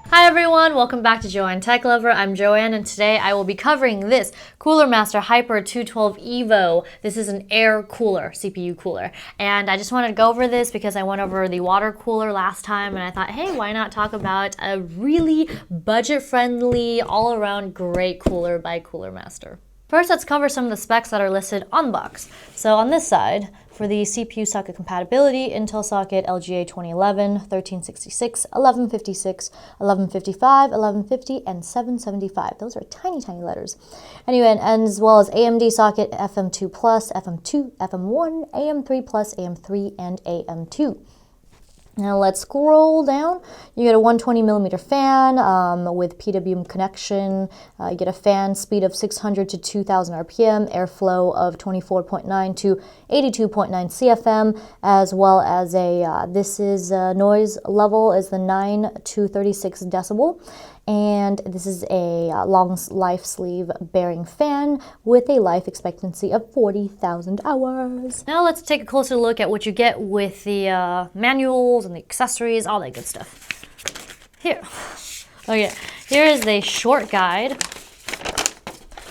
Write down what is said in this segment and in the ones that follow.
Hi everyone, welcome back to JoanneTechLover. I'm Joanne and today I will be covering this Cooler Master Hyper 212 EVO. This is an air cooler, CPU cooler. And I just wanted to go over this because I went over the water cooler last time and I thought, hey, why not talk about a really budget-friendly, all-around great cooler by Cooler Master. First, let's cover some of the specs that are listed on the box. So on this side, for the CPU socket compatibility, Intel socket LGA 2011, 1366, 1156, 1155, 1150, and 775. Those are tiny, tiny letters. Anyway, and as well as AMD socket FM2+, FM2, FM1, AM3+, AM3, and AM2. Now let's scroll down. You get a 120mm fan with PWM connection. You get a fan speed of 600 to 2000 RPM, airflow of 24.9 to 82.9 CFM, as well as noise level is the 9 to 36 decibel. And this is a long life sleeve bearing fan with a life expectancy of 40,000 hours. Now let's take a closer look at what you get with the manuals and the accessories, all that good stuff. Here. Okay, here is the short guide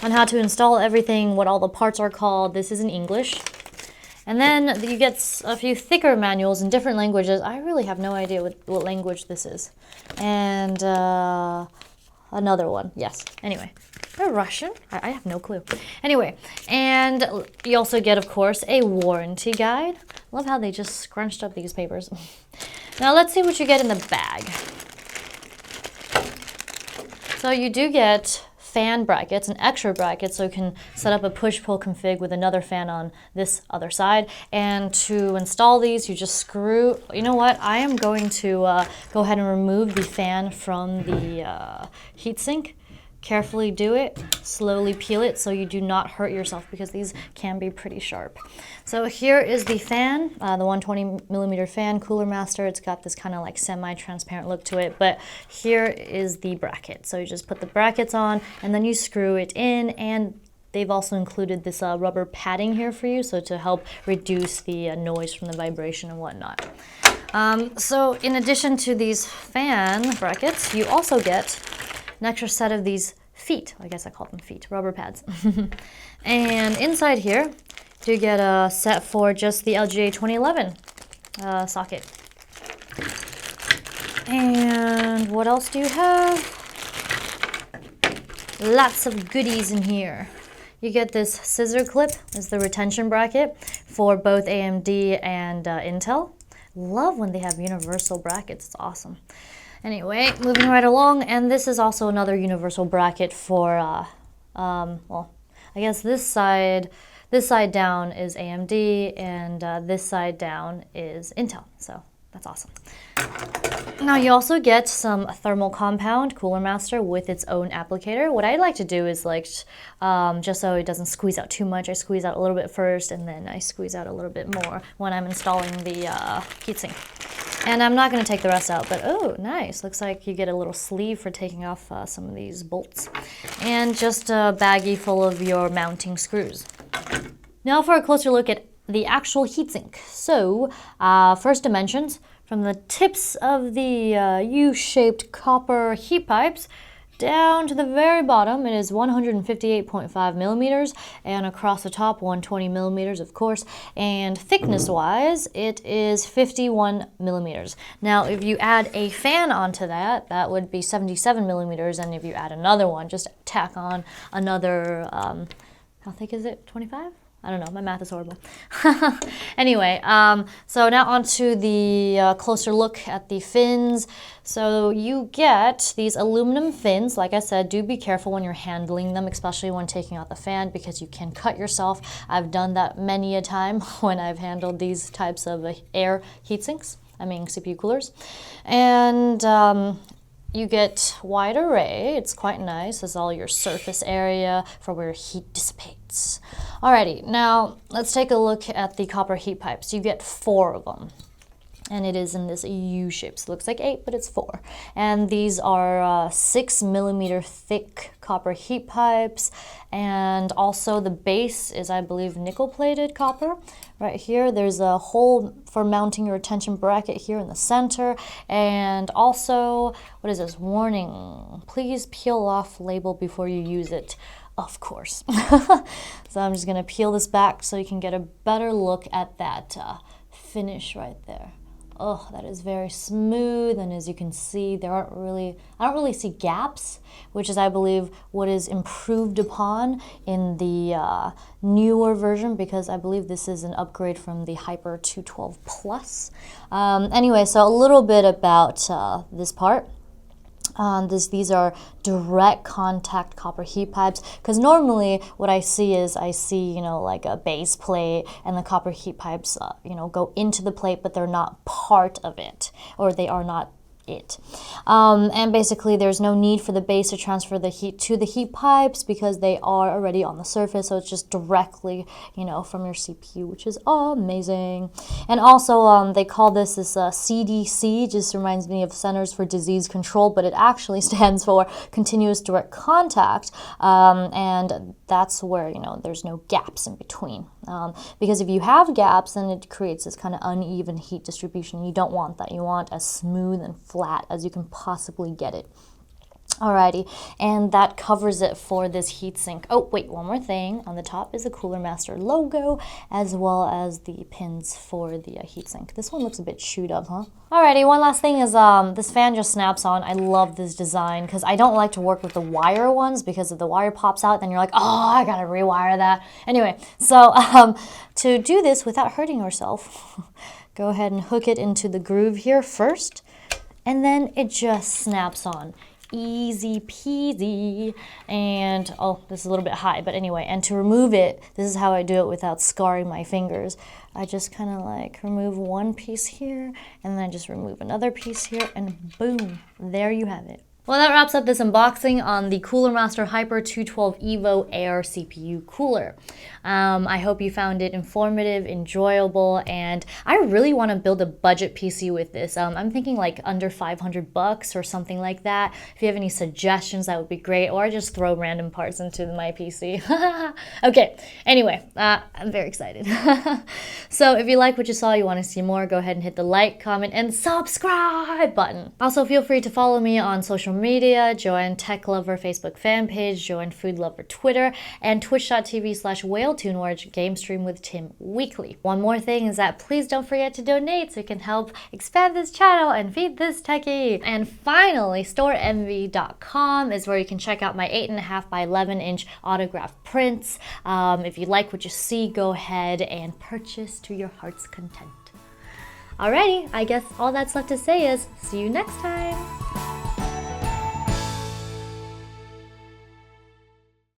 on how to install everything, what all the parts are called. This is in English. And then you get a few thicker manuals in different languages. I really have no idea what language this is. And another one, yes. Anyway, they're Russian? I have no clue. Anyway, and you also get, of course, a warranty guide. I love how they just scrunched up these papers. Now let's see what you get in the bag. So you do get fan brackets, an extra bracket, so you can set up a push-pull config with another fan on this other side. And to install these, you just screw, you know what, I am going to go ahead and remove the fan from the heatsink. Carefully do it, slowly peel it so you do not hurt yourself because these can be pretty sharp. So here is the fan, the 120mm fan, Cooler Master. It's got this kind of like semi-transparent look to it, but here is the bracket. So you just put the brackets on and then you screw it in, and they've also included this rubber padding here for you, so to help reduce the noise from the vibration and whatnot. So in addition to these fan brackets, you also get an extra set of these feet. I guess I call them feet, rubber pads. And inside here, you get a set for just the LGA 2011 socket. And what else do you have? Lots of goodies in here. You get this scissor clip, is the retention bracket for both AMD and Intel. Love when they have universal brackets, it's awesome. Anyway, moving right along, and this is also another universal bracket for, well, I guess this side down is AMD, and this side down is Intel, so that's awesome. Now you also get some thermal compound, Cooler Master, with its own applicator. What I like to do is just so it doesn't squeeze out too much, I squeeze out a little bit first, and then I squeeze out a little bit more when I'm installing the heatsink. And I'm not going to take the rest out, but oh, nice. Looks like you get a little sleeve for taking off some of these bolts. And just a baggie full of your mounting screws. Now for a closer look at the actual heatsink. So, first dimensions, from the tips of the U-shaped copper heat pipes down to the very bottom, it is 158.5 millimeters, and across the top 120 millimeters, of course, and thickness wise it is 51 millimeters. Now if you add a fan onto that, that would be 77 millimeters, and if you add another one, just tack on another how thick is it, 25? I don't know, my math is horrible. Anyway, so now onto the closer look at the fins. So you get these aluminum fins. Like I said, do be careful when you're handling them, especially when taking out the fan, because you can cut yourself. I've done that many a time when I've handled these types of air heat sinks, CPU coolers. And you get wide array. It's quite nice. It's all your surface area for where heat dissipates. Alrighty, now let's take a look at the copper heat pipes. You get 4 of them. And it is in this U shape. So it looks like 8, but it's 4. And these are 6 millimeter thick copper heat pipes. And also the base is, I believe, nickel-plated copper right here. There's a hole for mounting your retention bracket here in the center. And also, what is this? Warning, please peel off label before you use it. Of course. So I'm just gonna peel this back so you can get a better look at that finish right there. Oh, that is very smooth, and as you can see, I don't really see gaps, which is, I believe, what is improved upon in the newer version, because I believe this is an upgrade from the Hyper 212 Plus. Anyway, so a little bit about this part. These are direct contact copper heat pipes, because normally what I see is you know, like a base plate, and the copper heat pipes you know, go into the plate, but they're not part of it, or they are not it. And basically there's no need for the base to transfer the heat to the heat pipes because they are already on the surface, so it's just directly, you know, from your CPU, which is amazing. And also they call this CDC, just reminds me of Centers for Disease Control, but it actually stands for Continuous Direct Contact, and that's where, you know, there's no gaps in between. Because if you have gaps, then it creates this kind of uneven heat distribution. You don't want that. You want as smooth and flat as you can possibly get it. Alrighty, and that covers it for this heatsink. Oh, wait, one more thing. On the top is the Cooler Master logo, as well as the pins for the heatsink. This one looks a bit chewed up, huh? Alrighty, one last thing is this fan just snaps on. I love this design because I don't like to work with the wire ones, because if the wire pops out, then you're like, oh, I gotta rewire that. Anyway, so to do this without hurting yourself, go ahead and hook it into the groove here first, and then it just snaps on. Easy peasy. And oh, this is a little bit high, but anyway, and to remove it, this is how I do it without scarring my fingers. I just kind of like remove one piece here, and then I just remove another piece here, and boom, there you have it. Well, that wraps up this unboxing on the Cooler Master Hyper 212 EVO Air CPU Cooler. I hope you found it informative, enjoyable, and I really want to build a budget PC with this. I'm thinking like under $500 or something like that. If you have any suggestions, that would be great, or just throw random parts into my PC. Okay, anyway, I'm very excited. So if you like what you saw, you want to see more, go ahead and hit the like, comment, and subscribe button. Also, feel free to follow me on social media, JoanneTechLover Facebook fan page, JoanneFoodLover Twitter, and twitch.tv/WhaleTune, where I game stream with Tim weekly. One more thing is that please don't forget to donate so you can help expand this channel and feed this techie. And finally, Storenvy.com is where you can check out my 8.5 by 11 inch autographed prints. If you like what you see, go ahead and purchase to your heart's content. Alrighty, I guess all that's left to say is see you next time.